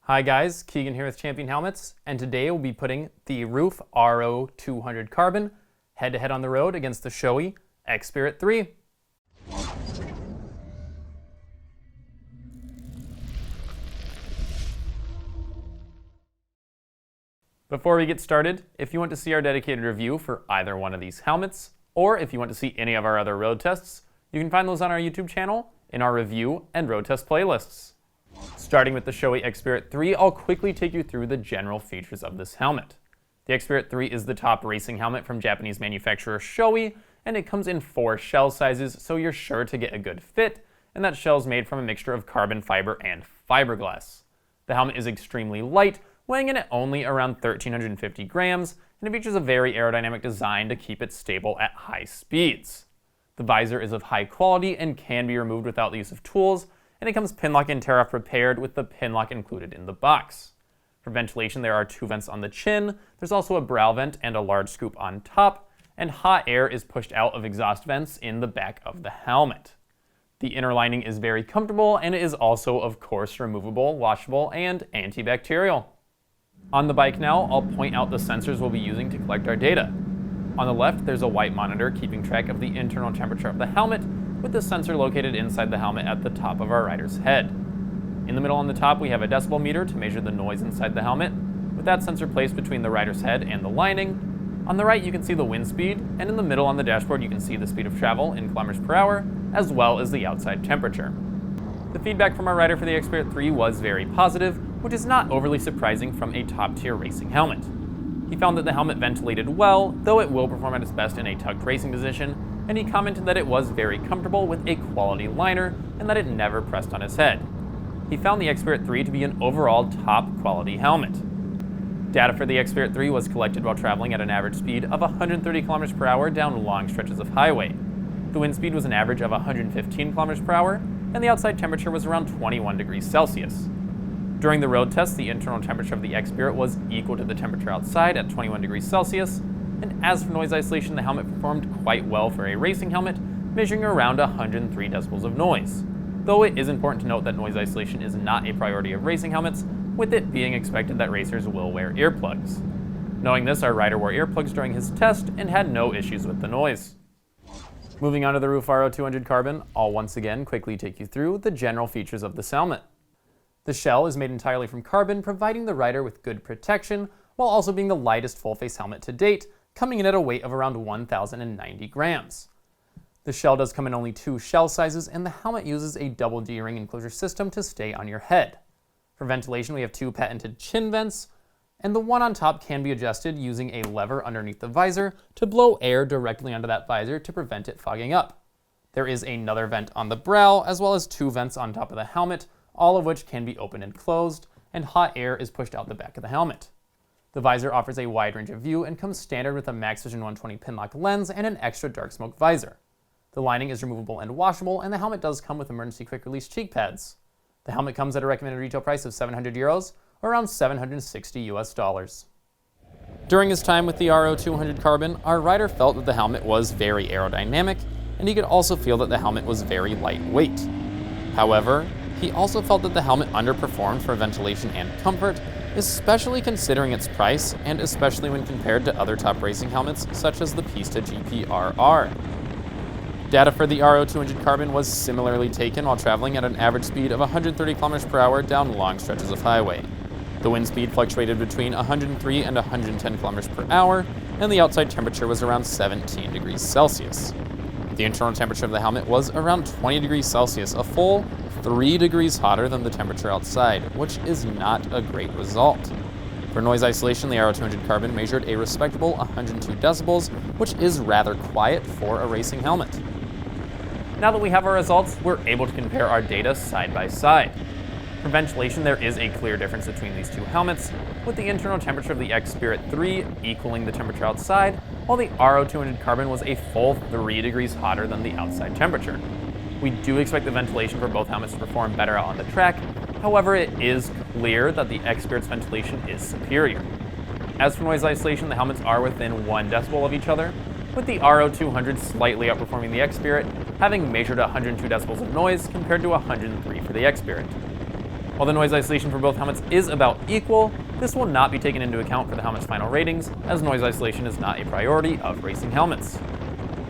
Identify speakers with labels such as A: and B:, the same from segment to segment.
A: Hi guys, Keegan here with Champion Helmets, and today we'll be putting the Roof RO 200 Carbon head-to-head on the road against the Shoei X-Spirit 3. Before we get started, if you want to see our dedicated review for either one of these helmets, or if you want to see any of our other road tests, you can find those on our YouTube channel in our review and road test playlists. Starting with the Shoei X-Spirit 3, I'll quickly take you through the general features of this helmet. The X-Spirit 3 is the top racing helmet from Japanese manufacturer Shoei, and it comes in 4 shell sizes, so you're sure to get a good fit, and that shell is made from a mixture of carbon fiber and fiberglass. The helmet is extremely light, weighing in at only around 1,350 grams, and it features a very aerodynamic design to keep it stable at high speeds. The visor is of high quality and can be removed without the use of tools, and it comes pinlock and tear-off prepared with the pinlock included in the box. For ventilation, there are 2 vents on the chin, there's also a brow vent and a large scoop on top, and hot air is pushed out of exhaust vents in the back of the helmet. The inner lining is very comfortable, and it is also, of course, removable, washable, and antibacterial. On the bike now, I'll point out the sensors we'll be using to collect our data. On the left, there's a white monitor keeping track of the internal temperature of the helmet, with the sensor located inside the helmet at the top of our rider's head. In the middle on the top, we have a decibel meter to measure the noise inside the helmet, with that sensor placed between the rider's head and the lining. On the right, you can see the wind speed, and in the middle on the dashboard, you can see the speed of travel in kilometers per hour, as well as the outside temperature. The feedback from our rider for the X-Spirit 3 was very positive, which is not overly surprising from a top-tier racing helmet. He found that the helmet ventilated well, though it will perform at its best in a tucked racing position, and he commented that it was very comfortable with a quality liner and that it never pressed on his head. He found the X-Spirit 3 to be an overall top quality helmet. Data for the X-Spirit 3 was collected while traveling at an average speed of 130 km per hour down long stretches of highway. The wind speed was an average of 115 km per hour, and the outside temperature was around 21 degrees Celsius. During the road test, the internal temperature of the X-Spirit was equal to the temperature outside at 21 degrees Celsius, and as for noise isolation, the helmet performed quite well for a racing helmet, measuring around 103 decibels of noise. Though it is important to note that noise isolation is not a priority of racing helmets, with it being expected that racers will wear earplugs. Knowing this, our rider wore earplugs during his test and had no issues with the noise. Moving on to the Roof RO 200 Carbon, I'll once again quickly take you through the general features of this helmet. The shell is made entirely from carbon, providing the rider with good protection, while also being the lightest full-face helmet to date, coming in at a weight of around 1,090 grams. The shell does come in only 2 shell sizes, and the helmet uses a double D-ring enclosure system to stay on your head. For ventilation, we have 2 patented chin vents, and the one on top can be adjusted using a lever underneath the visor to blow air directly onto that visor to prevent it fogging up. There is another vent on the brow, as well as 2 vents on top of the helmet, all of which can be opened and closed, and hot air is pushed out the back of the helmet. The visor offers a wide range of view and comes standard with a Max Vision 120 pinlock lens and an extra dark smoke visor. The lining is removable and washable, and the helmet does come with emergency quick release cheek pads. The helmet comes at a recommended retail price of 700 euros, or around $760 US. During his time with the RO 200 Carbon, our rider felt that the helmet was very aerodynamic, and he could also feel that the helmet was very lightweight. However, he also felt that the helmet underperformed for ventilation and comfort, especially considering its price, and especially when compared to other top racing helmets such as the Pista GP RR. Data for the RO 200 Carbon was similarly taken while traveling at an average speed of 130 km per hour down long stretches of highway. The wind speed fluctuated between 103 and 110 km per hour, and the outside temperature was around 17 degrees Celsius. The internal temperature of the helmet was around 20 degrees Celsius, a full 3 degrees hotter than the temperature outside, which is not a great result. For noise isolation, the RO 200 Carbon measured a respectable 102 decibels, which is rather quiet for a racing helmet. Now that we have our results, we're able to compare our data side by side. For ventilation, there is a clear difference between these 2 helmets, with the internal temperature of the X-Spirit 3 equaling the temperature outside, while the RO 200 Carbon was a full 3 degrees hotter than the outside temperature. We do expect the ventilation for both helmets to perform better out on the track, however it is clear that the X-Spirit's ventilation is superior. As for noise isolation, the helmets are within 1 decibel of each other, with the RO 200 slightly outperforming the X-Spirit, having measured 102 decibels of noise compared to 103 for the X-Spirit. While the noise isolation for both helmets is about equal, this will not be taken into account for the helmet's final ratings, as noise isolation is not a priority of racing helmets.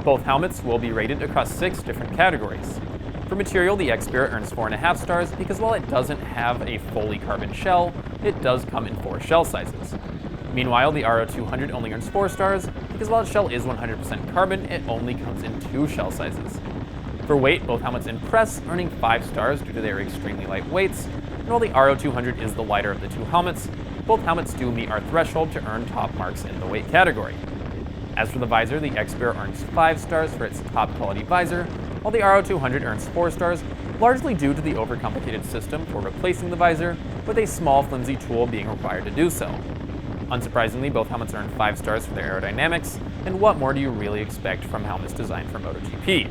A: Both helmets will be rated across 6 different categories. For material, the X-Spirit earns 4.5 stars because while it doesn't have a fully carbon shell, it does come in 4 shell sizes. Meanwhile, the RO200 only earns 4 stars because while its shell is 100% carbon, it only comes in 2 shell sizes. For weight, both helmets impress, earning 5 stars due to their extremely light weights, and while the RO200 is the lighter of the 2 helmets, both helmets do meet our threshold to earn top marks in the weight category. As for the visor, the X-Spirit earns 5 stars for its top quality visor, while the RO200 earns 4 stars, largely due to the overcomplicated system for replacing the visor, with a small flimsy tool being required to do so. Unsurprisingly, both helmets earn 5 stars for their aerodynamics, and what more do you really expect from helmets designed for MotoGP?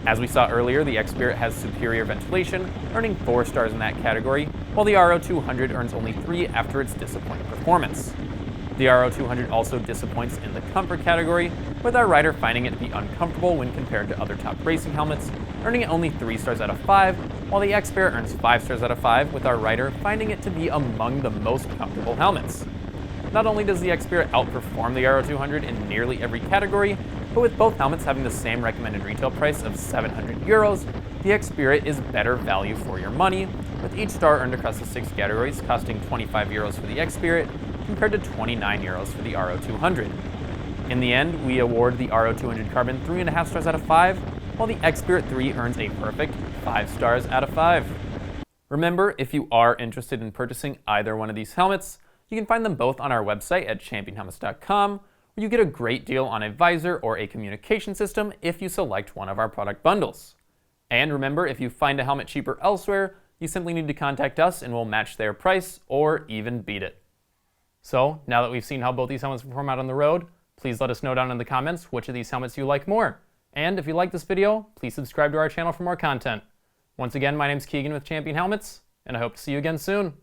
A: As we saw earlier, the X-Spirit has superior ventilation, earning 4 stars in that category, while the RO200 earns only 3 after its disappointing performance. The RO200 also disappoints in the comfort category, with our rider finding it to be uncomfortable when compared to other top racing helmets, earning it only 3 stars out of 5, while the X-Spirit earns 5 stars out of 5, with our rider finding it to be among the most comfortable helmets. Not only does the X-Spirit outperform the RO200 in nearly every category, but with both helmets having the same recommended retail price of €700, the X-Spirit is better value for your money, with each star earned across the 6 categories costing €25 for the X-Spirit, compared to €29 for the RO200. In the end, we award the RO200 Carbon 3.5 stars out of 5, while the X-Spirit 3 earns a perfect 5 stars out of 5. Remember, if you are interested in purchasing either one of these helmets, you can find them both on our website at championhelmets.com, where you get a great deal on a visor or a communication system if you select one of our product bundles. And remember, if you find a helmet cheaper elsewhere, you simply need to contact us and we'll match their price or even beat it. So, now that we've seen how both these helmets perform out on the road, please let us know down in the comments which of these helmets you like more. And if you like this video, please subscribe to our channel for more content. Once again, my name's Keegan with Champion Helmets, and I hope to see you again soon.